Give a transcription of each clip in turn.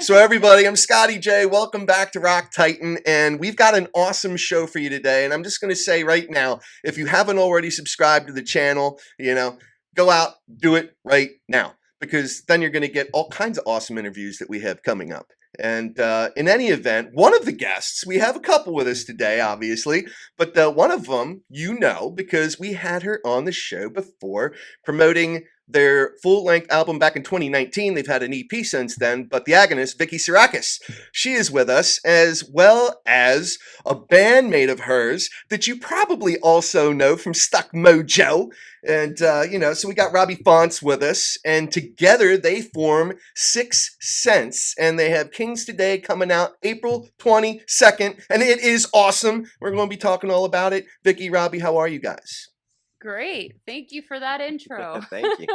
So everybody, I'm Scotty J. Welcome back to Rock Titan, and we've got an awesome show for you today. And I'm just going to say right now, if you haven't already subscribed to the channel, go out, do it right now, because then you're going to get all kinds of awesome interviews that we have coming up. And in any event, one of the guests, we have a couple with us today, obviously, but one of them, because we had her on the show before promoting their full-length album back in 2019. They've had an EP since then, but the Agonist Vicky Psarakis, she is with us, as well as a bandmate of hers that you probably also know from Stuck Mojo. And, so we got Robby Fonts with us, and together they form SickSense, and they have Kings Today coming out April 22nd, and it is awesome. We're going to be talking all about it. Vicky, Robby, how are you guys? Great. Thank you for that intro. Thank you.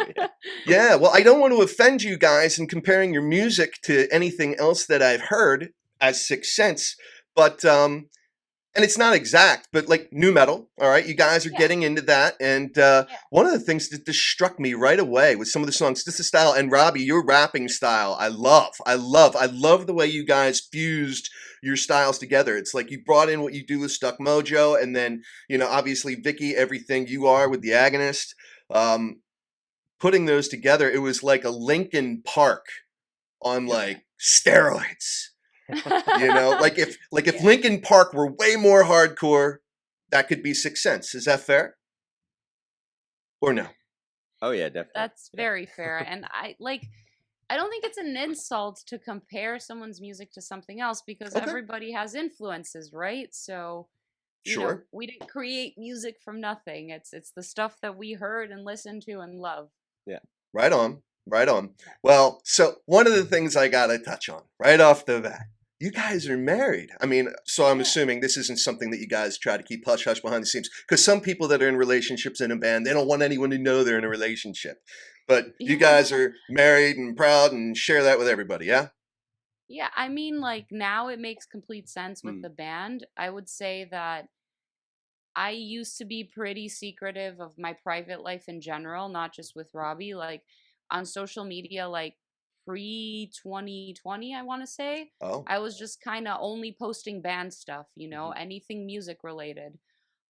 Yeah, well, I don't want to offend you guys in comparing your music to anything else that I've heard as SickSense, but and it's not exact, but like new metal, all right? You guys are getting into that, and one of the things that just struck me right away with some of the songs, just the style, and Robby, your rapping style, I love the way you guys fused your styles together. It's like you brought in what you do with Stuck Mojo, and then, obviously Vicky, everything you are with the Agonist. Putting those together, it was like a Linkin Park on like steroids. Like if Linkin Park were way more hardcore, that could be SickSense. Is that fair? Or no? Oh yeah, definitely. That's very fair. And I don't think it's an insult to compare someone's music to something else, because everybody has influences, right? So you know, we didn't create music from nothing. It's the stuff that we heard and listened to and love. Yeah. Right on. Well, so one of the things I gotta touch on right off the bat, you guys are married. I mean, so I'm assuming this isn't something that you guys try to keep hush-hush behind the scenes, because some people that are in relationships in a band, they don't want anyone to know they're in a relationship. But you guys are married and proud and share that with everybody, yeah? Yeah, I mean, like, now it makes complete sense with the band. I would say that I used to be pretty secretive of my private life in general, not just with Robby. Like, on social media, like, pre-2020, I want to say. I was just kind of only posting band stuff, anything music related.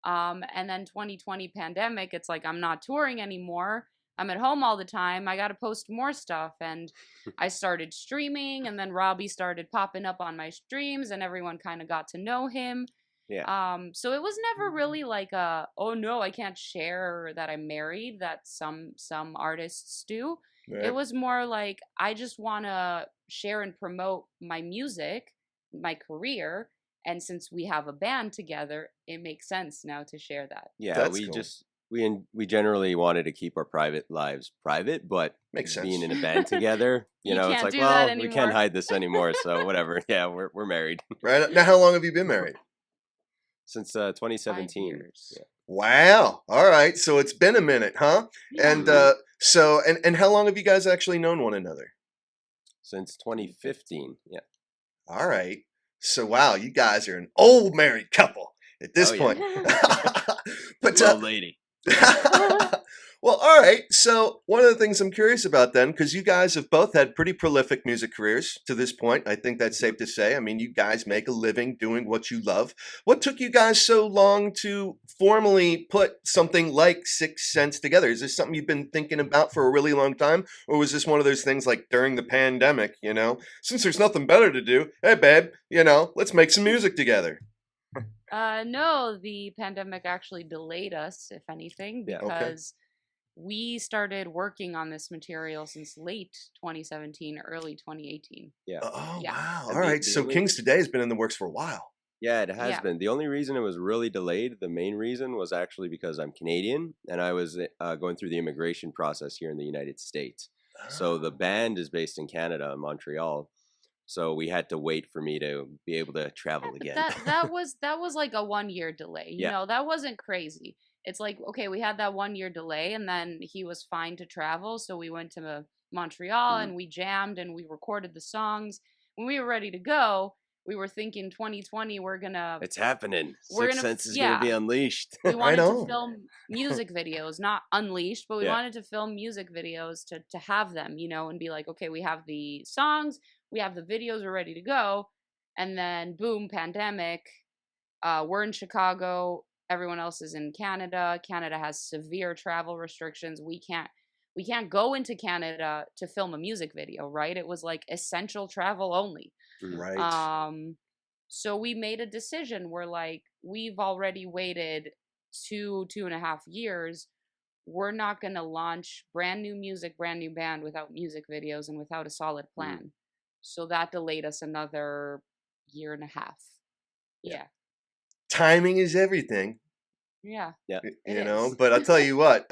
And then 2020 pandemic, it's like I'm not touring anymore. I'm at home all the time. I got to post more stuff. And I started streaming, and then Robby started popping up on my streams, and everyone kind of got to know him. Yeah. So it was never really like oh no, I can't share that I'm married, that some artists do. Right. It was more like, I just want to share and promote my music, my career, and since we have a band together, it makes sense now to share that. Yeah, That's we cool. just we generally wanted to keep our private lives private, but Makes sense. being in a band together, You it's can't like, do that well, we can't anymore. hide this anymore, so whatever. Yeah, we're married Right now, how long have you been married? since 5 2017. years. Yeah. Wow. All right. So it's been a minute, huh? Yeah. And and how long have you guys actually known one another? Since 2015. Yeah. All right. So wow, you guys are an old married couple at this point. But Old lady. well, all right. So one of the things I'm curious about then, because you guys have both had pretty prolific music careers to this point, I think that's safe to say. I mean, you guys make a living doing what you love. What took you guys so long to formally put something like SickSense together? Is this something you've been thinking about for a really long time? Or was this one of those things like during the pandemic, since there's nothing better to do, hey babe, let's make some music together? No, the pandemic actually delayed us, if anything, because we started working on this material since late 2017, early 2018. Yeah. Oh, Yeah. wow. And All right. the So only- Kings Today has been in the works for a while. Yeah, it has Yeah. been. The only reason it was really delayed, the main reason, was actually because I'm Canadian and I was going through the immigration process here in the United States. So the band is based in Canada, Montreal. So we had to wait for me to be able to travel again. That was like a 1-year delay. Yeah. That wasn't crazy. It's like, okay, we had that 1-year delay, and then he was fine to travel, so we went to Montreal and we jammed and we recorded the songs. When we were ready to go, we were thinking 2020 It's happening. We're gonna- SickSense is yeah. going to be unleashed. we wanted on. to film music videos, not unleashed, but we Yeah. wanted to film music videos to have them, and be like, okay, we have the songs, we have the videos are ready to go. And then boom, pandemic. We're in Chicago. Everyone else is in Canada. Canada has severe travel restrictions. We can't go into Canada to film a music video, right? It was like essential travel only. Right. So we made a decision. We're like, we've already waited 2.5 years. We're not going to launch brand new music, brand new band without music videos and without a solid plan. So that delayed us another 1.5 years. Yeah. Timing is everything. Yeah. You know, but I'll tell you what,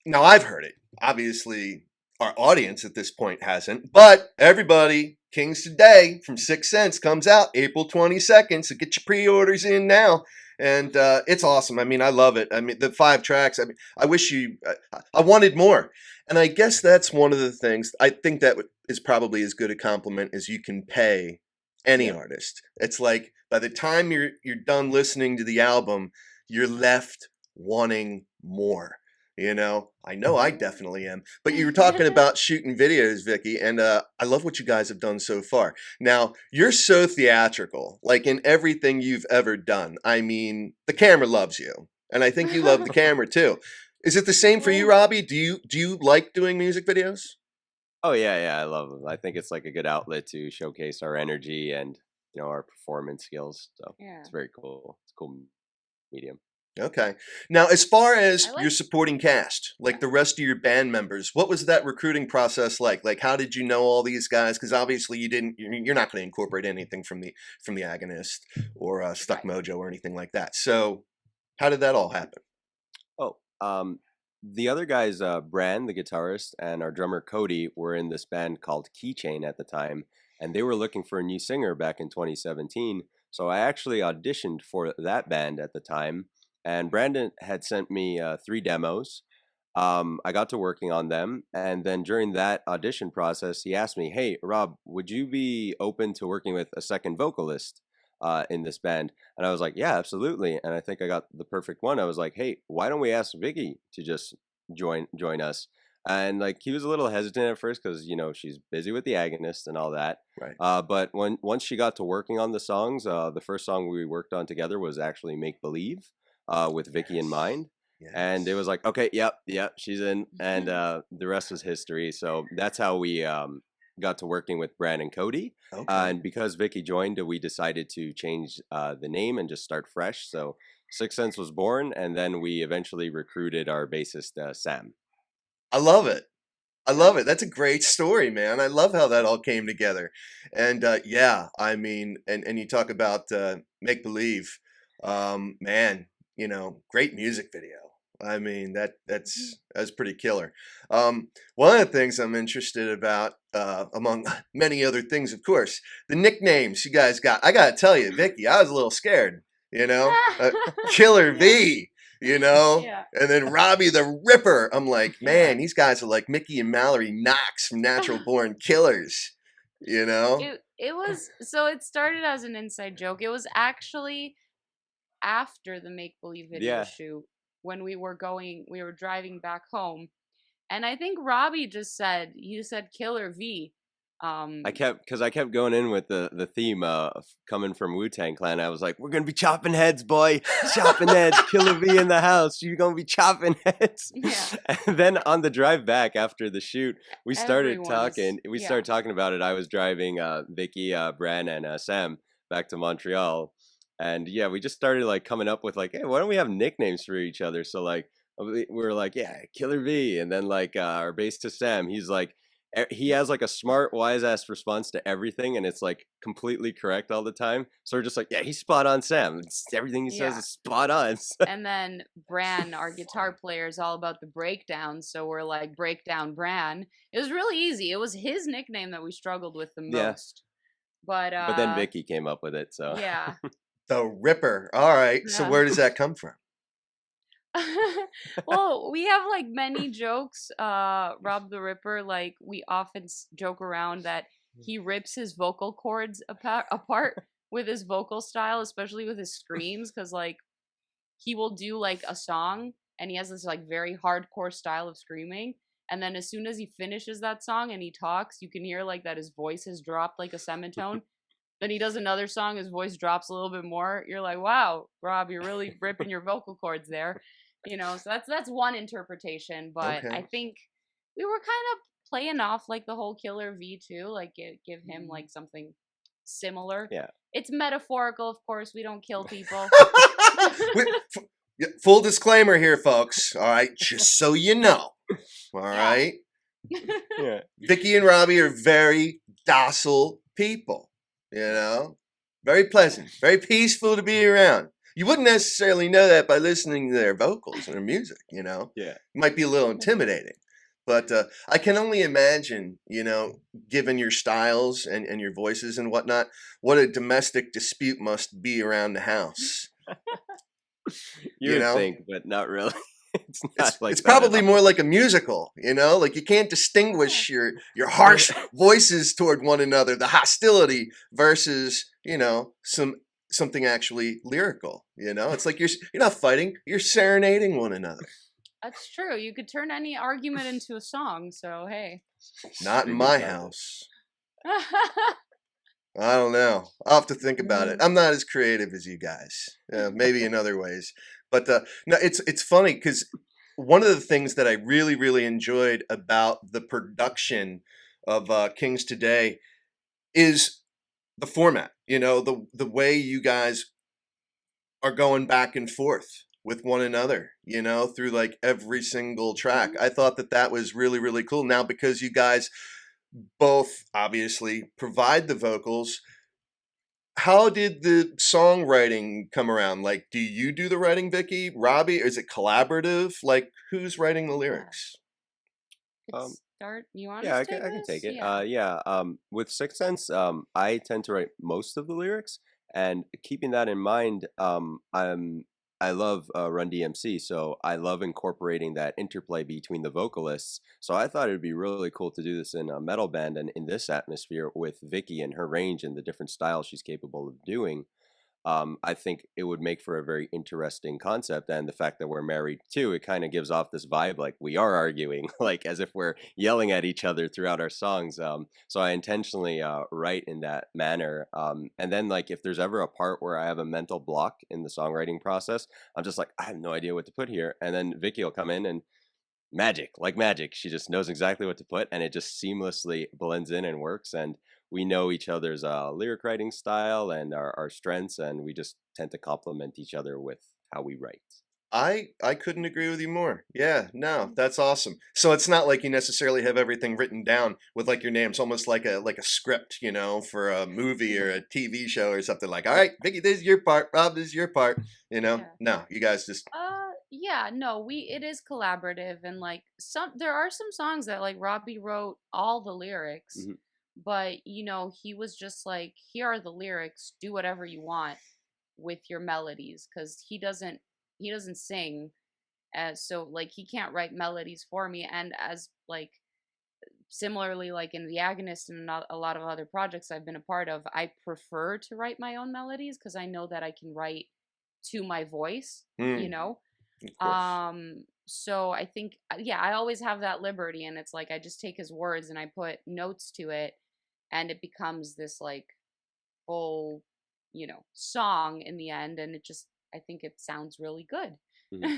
now I've heard it. Obviously, our audience at this point hasn't, but everybody, Kings Today from SickSense comes out April 22nd. So get your pre-orders in now. And it's awesome. I mean, I love it. I mean, the 5 tracks, I mean, I wanted more. And I guess that's one of the things, I think that is probably as good a compliment as you can pay any artist. It's like by the time you're done listening to the album, you're left wanting more. You know I definitely am. But you were talking about shooting videos, Vicky, and I love what you guys have done so far. Now, you're so theatrical, like in everything you've ever done. I mean, the camera loves you, and I think you love the camera too. Is it the same for you, Robby? Do you like doing music videos? Oh yeah, I love them. I think it's like a good outlet to showcase our energy and our performance skills. So it's very cool. It's a cool medium. Okay. Now, as far as your supporting cast, like the rest of your band members, what was that recruiting process like? Like, how did you know all these guys? Because obviously you're not going to incorporate anything from the Agonist or Stuck Mojo or anything like that. So how did that all happen? Oh, the other guys, Bran, the guitarist, and our drummer Cody were in this band called Keychain at the time, and they were looking for a new singer back in 2017. So I actually auditioned for that band at the time. And Brandon had sent me 3 demos. I got to working on them. And then during that audition process, he asked me, hey, Rob, would you be open to working with a second vocalist in this band? And I was like, yeah, absolutely. And I think I got the perfect one. I was like, hey, why don't we ask Vicky to just join us? And like he was a little hesitant at first because she's busy with the Agonist and all that. Right. But once she got to working on the songs, the first song we worked on together was actually Make Believe. With Vicky in mind. And it was like, okay, yep, she's in. And the rest was history. So that's how we got to working with Brad and Cody. Okay. And because Vicky joined, we decided to change the name and just start fresh. So SickSense was born, and then we eventually recruited our bassist, Sam. I love it. I love it. That's a great story, man. I love how that all came together. And yeah, I mean, and you talk about Make Believe, man, great music video. I mean, that's pretty killer. One of the things I'm interested about, among many other things, of course, the nicknames you guys got. I gotta tell you, Vicky, I was a little scared. Killer V. And then Robby the Ripper. I'm like, man, these guys are like Mickey and Mallory Knox from Natural Born Killers. It was, so it started as an inside joke. It was actually after the Make Believe video shoot when we were driving back home, and I think Robby just said, Killer V. I kept going in with the theme coming from Wu-Tang Clan. I was like, we're gonna be chopping heads, boy, chopping heads. Killer V in the house. You're gonna be chopping heads. Yeah. And then on the drive back after the shoot, we started talking. We started talking about it. I was driving Vicky, Bran, and Sam back to Montreal. And yeah, we just started like coming up with like, hey, why don't we have nicknames for each other? So like we were like, yeah, Killer V. And then like our bassist Sam, he's like, he has like a smart, wise ass response to everything, and it's like completely correct all the time. So we're just like, yeah, he's spot on, Sam. Everything he says is spot on. And then Bran, our guitar player, is all about the breakdown. So we're like, Breakdown Bran. It was really easy. It was his nickname that we struggled with the most. But then Vicky came up with it. So yeah. The Ripper. All right. Yeah. So where does that come from? Well, we have like many jokes. Rob the Ripper, like we often joke around that he rips his vocal cords apart with his vocal style, especially with his screams, because like he will do like a song and he has this like very hardcore style of screaming, And then as soon as he finishes that song and he talks, you can hear like that his voice has dropped like a semitone. Then he does another song, his voice drops a little bit more. You're like, wow, Rob, you're really ripping your vocal cords there. So that's one interpretation. But I think we were kind of playing off like the whole Killer V too, like give him like something similar. Yeah. It's metaphorical, of course. We don't kill people. Full disclaimer here, folks. All right, just so you know. All right. Yeah. Vicky and Robby are very docile people. Very pleasant, very peaceful to be around. You wouldn't necessarily know that by listening to their vocals and their music. Yeah. It might be a little intimidating. But I can only imagine, given your styles and your voices and whatnot, what a domestic dispute must be around the house. You would think, but not really. It's probably more like a musical, like you can't distinguish your harsh voices toward one another, the hostility versus, something actually lyrical, it's like you're not fighting, you're serenading one another. That's true. You could turn any argument into a song, so hey. Not in my house. I don't know. I'll have to think about it. I'm not as creative as you guys. Maybe in other ways. But no, it's funny because one of the things that I really, really enjoyed about the production of Kings Today is the format. The way you guys are going back and forth with one another, through like every single track. I thought that was really, really cool. Now, because you guys both obviously provide the vocals, how did the songwriting come around? Like, do you do the writing, Vicky, Robby? Is it collaborative? Like, who's writing the lyrics? Start. You want? Yeah, I can take it. With SickSense, I tend to write most of the lyrics, and keeping that in mind, I love Run DMC, so I love incorporating that interplay between the vocalists. So I thought it would be really cool to do this in a metal band and in this atmosphere with Vicky and her range and the different styles she's capable of doing. I think it would make for a very interesting concept, and the fact that we're married too, it kind of gives off this vibe like we are arguing, like as if we're yelling at each other throughout our songs. So I intentionally write in that manner, and then like if there's ever a part where I have a mental block in the songwriting process, I'm just like, I have no idea what to put here, and then Vicky will come in and like magic, she just knows exactly what to put, and it just seamlessly blends in and works. And we know each other's lyric writing style and our strengths, and we just tend to complement each other with how we write. I couldn't agree with you more. Yeah, no, that's awesome. So it's not like you necessarily have everything written down with like your name. It's almost like a script, for a movie or a TV show or something. Like, all right, Vicky, this is your part. Rob, this is your part. Yeah. No, you guys just. Yeah, no, it is collaborative, and like there are some songs that like Robby wrote all the lyrics. Mm-hmm. But he was just like, here are the lyrics, do whatever you want with your melodies, because he doesn't sing, so like he can't write melodies for me. And as like similarly, like in the Agonist and a lot of other projects I've been a part of, I prefer to write my own melodies because I know that I can write to my voice. So I think, I always have that liberty, and it's like I just take his words and I put notes to it, and it becomes this like full, song in the end. And I think it sounds really good. Mm-hmm.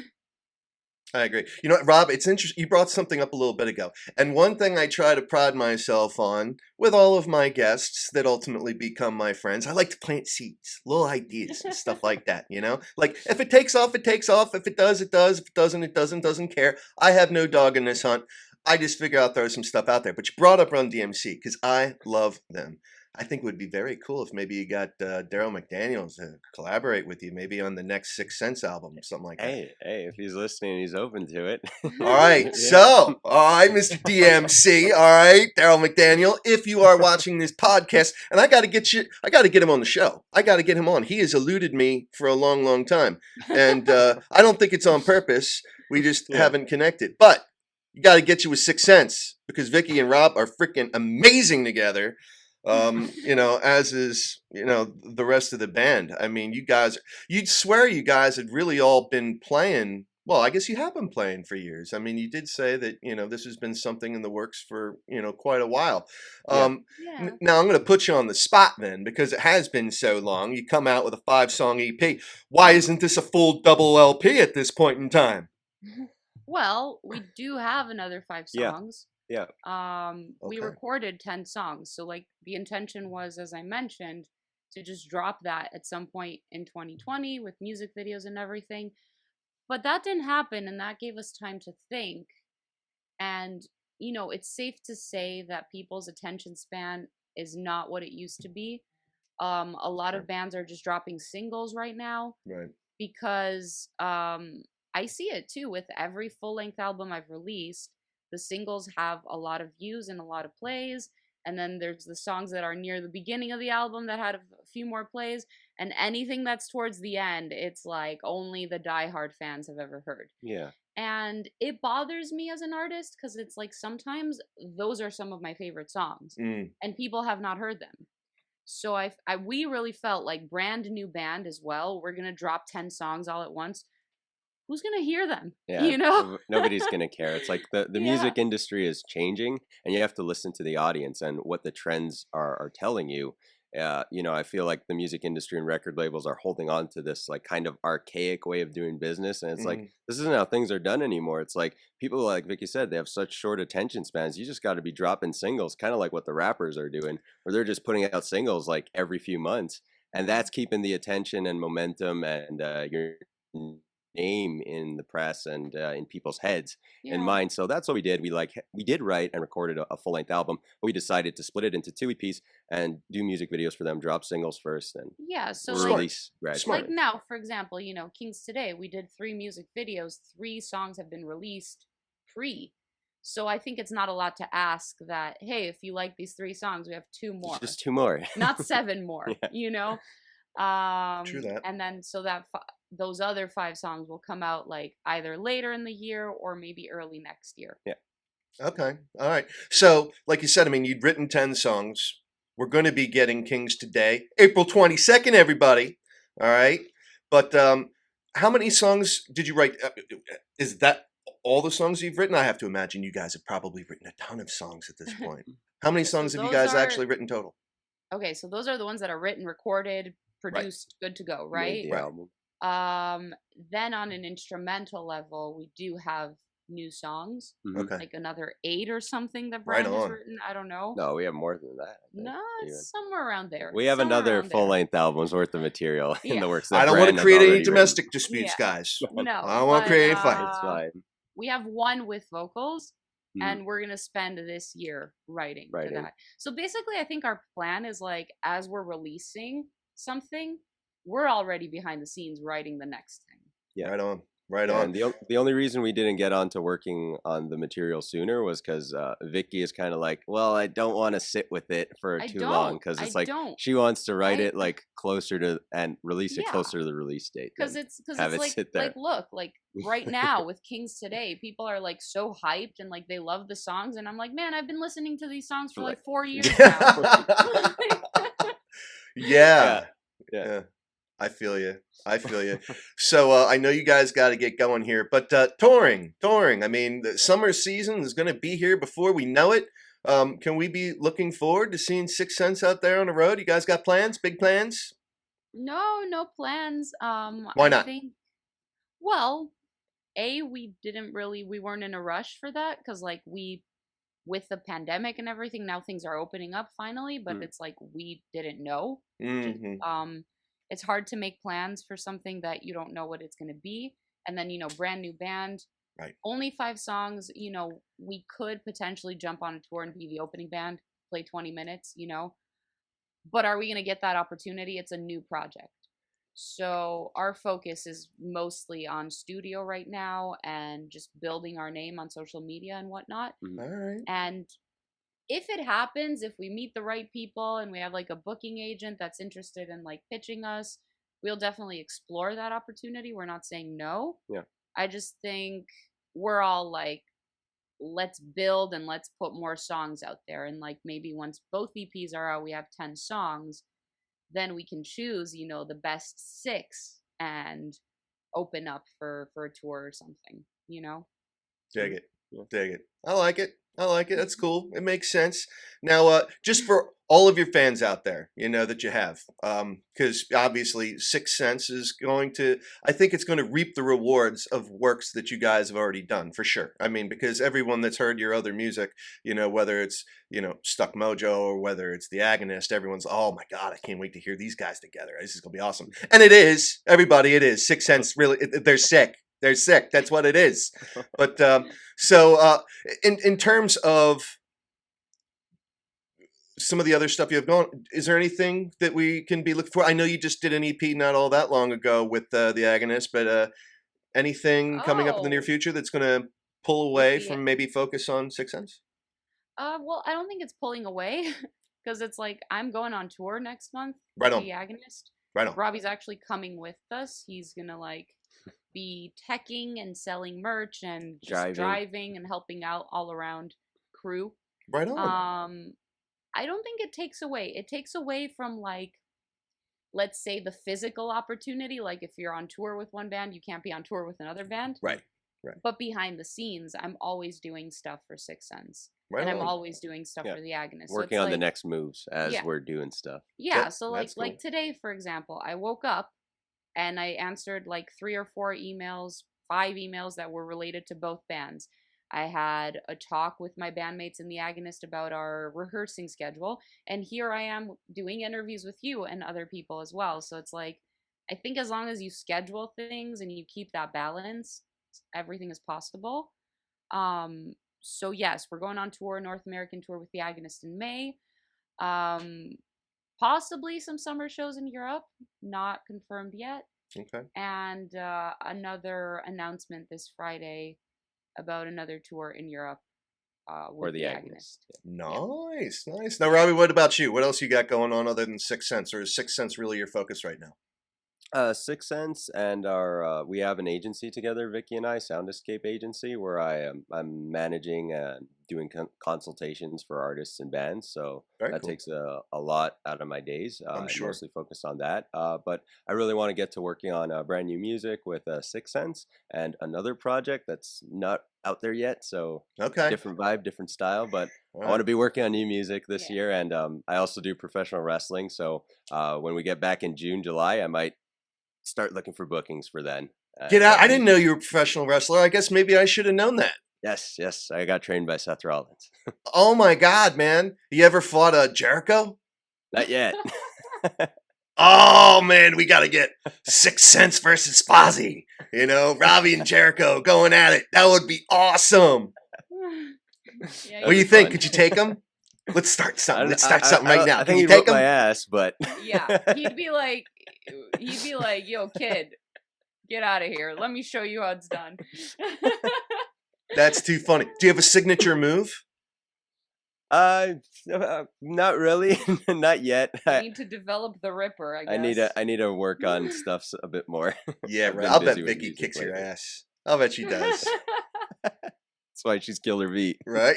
I agree. You know what, Rob, it's interesting. You brought something up a little bit ago. And one thing I try to pride myself on with all of my guests that ultimately become my friends, I like to plant seeds, little ideas and stuff like that, Like, if it takes off, it takes off. If it does, it does. If it doesn't, it doesn't care. I have no dog in this hunt. I just figure out there's some stuff out there. But you brought up Run DMC because I love them. I think it would be very cool if maybe you got Daryl McDaniels to collaborate with you, maybe on the next SickSense album, something like that. Hey, if he's listening, he's open to it. All right, so, all right, Mr. DMC, all right, Daryl McDaniel, if you are watching this podcast, and I got to get him on the show. I got to get him on. He has eluded me for a long, long time, and I don't think it's on purpose. We just haven't connected, but you got to get you with SickSense because Vicky and Rob are freaking amazing together. As is, the rest of the band. I mean, you'd swear you guys had really all been playing Well, I guess you have been playing for years. I mean, you did say that, this has been something in the works for, quite a while. Yeah. Yeah. Now I'm going to put you on the spot then, because it has been so long. You come out with a 5-song EP. Why isn't this a full double LP at this point in time? Well, we do have another 5 Yeah. songs. Yeah. We Okay. recorded 10 songs. So like the intention was, as I mentioned, to just drop that at some point in 2020 with music videos and everything. But that didn't happen, and that gave us time to think. And, it's safe to say that people's attention span is not what it used to be. A lot Sure. of bands are just dropping singles right now Right. because I see it too with every full length album I've released. The singles have a lot of views and a lot of plays. And then there's the songs that are near the beginning of the album that had a few more plays. And anything that's towards the end, it's like only the diehard fans have ever heard. Yeah. And it bothers me as an artist because it's like sometimes those are some of my favorite songs Mm. and people have not heard them. So we really felt like brand new band as well. We're going to drop 10 songs all at once. Who's going to hear them? Yeah, nobody's gonna care. It's like the Yeah. music industry is changing, and you have to listen to the audience and what the trends are telling you. I feel like the music industry and record labels are holding on to this like kind of archaic way of doing business, and it's like Mhm. this isn't how things are done anymore. It's like people, like Vicky said, they have such short attention spans. You just got to be dropping singles, kind of like what the rappers are doing, where they're just putting out singles like every few months, and that's keeping the attention and momentum and your name in the press and in people's heads and Yeah. minds. So that's what we did. We did write and recorded a full length album, but we decided to split it into 2 EPs and do music videos for them, drop singles first, and Yeah. So release gradually. like now, for example, Kings Today, we did 3 music videos. 3 songs have been released pre. So I think it's not a lot to ask that, hey, if you like these 3 songs, we have 2 more. Just 2 more. Not 7 more, Yeah. True that. And then so that those other 5 songs will come out like either later in the year or maybe early next year. Yeah. Okay. All right. So, like you said, I mean, you'd written 10 songs. We're going to be getting Kings Today, April 22nd, everybody. All right. But how many songs did you write? Is that all the songs you've written? I have to imagine you guys have probably written a ton of songs at this point. How many songs have you guys actually written total? Okay, so those are the ones that are written, recorded, produced, good to go, right? Made the album. Then on an instrumental level, we do have new songs, Okay. like another 8 or something that Right Brian has on. written. I don't know. No, we have more than that. No, even. it's somewhere around there. We have Somewhere another around full there. length album's worth of material in Yeah. the works. I don't want to create any domestic disputes, guys. No, I don't want to create any fights. It's fine. We have one with vocals, Mhm. and we're gonna spend this year writing to that. So basically, I think our plan is like, as we're releasing something, we're already behind the scenes writing the next thing. Yeah. Right on. Right Yeah, on. and the only reason we didn't get on to working on the material sooner was because Vicky is kind of like, well, I don't want to sit with it for too long, because it's like she wants to write it like closer to and release it closer to the release date. Because it's like look, like right now with Kings Today, people are like so hyped and like they love the songs, and I'm like, man, I've been listening to these songs for like 4 years now. Yeah. Yeah. I feel you. I feel you. So I know you guys got to get going here, but touring. I mean, the summer season is going to be here before we know it. Can we be looking forward to seeing SickSense out there on the road? You guys got plans? Big plans? No plans. Why not? Well, we weren't in a rush for that because like with the pandemic and everything, now things are opening up finally, but it's like we didn't know. Mm-hmm. It's hard to make plans for something that you don't know what it's going to be. And then, brand new band, right? Only 5 songs, we could potentially jump on a tour and be the opening band, play 20 minutes, but are we going to get that opportunity? It's a new project. So our focus is mostly on studio right now and just building our name on social media and whatnot. All right. And if it happens, if we meet the right people and we have like a booking agent that's interested in like pitching us, we'll definitely explore that opportunity. We're not saying no. Yeah. I just think we're all like, let's build and let's put more songs out there. And like maybe once both EPs are out, we have 10 songs, then we can choose, the best 6 and open up for a tour or something, you know? Dig it. Dig it. I like it. I like it. That's cool. It makes sense. Now, just for all of your fans out there, you know, that you have, because obviously SickSense is going to, I think it's going to reap the rewards of works that you guys have already done, for sure. I mean, because everyone that's heard your other music, you know, whether it's, you know, Stuck Mojo or whether it's The Agonist, everyone's, oh my God, I can't wait to hear these guys together. This is going to be awesome. And it is. Everybody, it is. SickSense, really, they're sick. They're sick. That's what it is. But so in terms of some of the other stuff you have going, is there anything that we can be looking for? I know you just did an EP not all that long ago with the Agonist, but anything coming up in the near future that's going to pull away from maybe focus on SickSense? Well, I don't think it's pulling away because it's like I'm going on tour next month. Right on. The Agonist. Right on. Robby's actually coming with us. He's gonna like be teching and selling merch and just driving and helping out all around crew. Right on. I don't think it takes away. It takes away from, like, let's say the physical opportunity. Like if you're on tour with one band, you can't be on tour with another band. Right. Right. But behind the scenes, I'm always doing stuff for SickSense. Right and on. I'm always doing stuff for the Agonist. Working on the next moves as we're doing stuff. Yeah. So like today, for example, I woke up and I answered like 3 or 4 emails, 5 emails that were related to both bands. I had a talk with my bandmates in the Agonist about our rehearsing schedule, and here I am doing interviews with you and other people as well. So it's like, I think as long as you schedule things and you keep that balance, everything is possible. So yes, we're going on tour, North American tour with the Agonist in May. Possibly some summer shows in Europe, not confirmed yet. Okay. And another announcement this Friday about another tour in Europe with the Agonist. Nice, nice. Now, Robby, what about you? What else you got going on other than SickSense, or is SickSense really your focus right now? SickSense and our we have an agency together, Vicky and I, Sound Escape Agency, where I'm managing and doing consultations for artists and bands. So that takes a lot out of my days. I'm mostly focused on that. But I really want to get to working on brand new music with SickSense and another project that's not out there yet. So different vibe, different style. But I want to be working on new music this year, and I also do professional wrestling. So when we get back in June, July, I might start looking for bookings for then. Get out. I didn't know you were a professional wrestler. I guess maybe I should have known that. Yes. I got trained by Seth Rollins. Oh my God, man. You ever fought Jericho? Not yet. Oh man, we got to get SickSense versus Fozzy. You know, Robby and Jericho going at it. That would be awesome. What do you think? Could you take him? Let's start something. Let's start something right now. I think he'd take my ass, but yeah, he'd be like, "Yo, kid, get out of here. Let me show you how it's done." That's too funny. Do you have a signature move? Not really, not yet. I need to develop the Ripper. I guess. I need to work on stuff a bit more. Yeah, right. I'll bet Vicky kicks your ass. I'll bet she does. That's why she's Killer V. Right.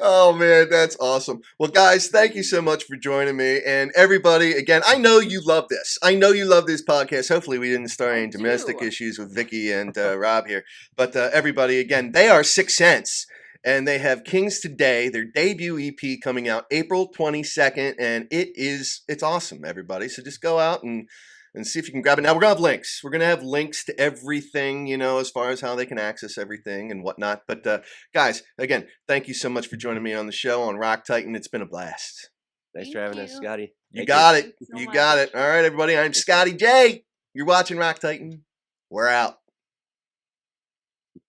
Oh man, that's awesome. Well, guys, thank you so much for joining me. And everybody, again, I know you love this. I know you love this podcast. Hopefully we didn't start any domestic issues with Vicky and Rob here. But everybody, again, they are SickSense. And they have Kings Today, their debut EP coming out April 22nd. And it's awesome, everybody. So just go out and see if you can grab it. Now, we're going to have links. We're going to have links to everything, you know, as far as how they can access everything and whatnot. But, guys, again, thank you so much for joining me on the show on Rock Titan. It's been a blast. Thanks for having us, Scotty. You got it. You got it. All right, everybody. I'm Scotty J. You're watching Rock Titan. We're out.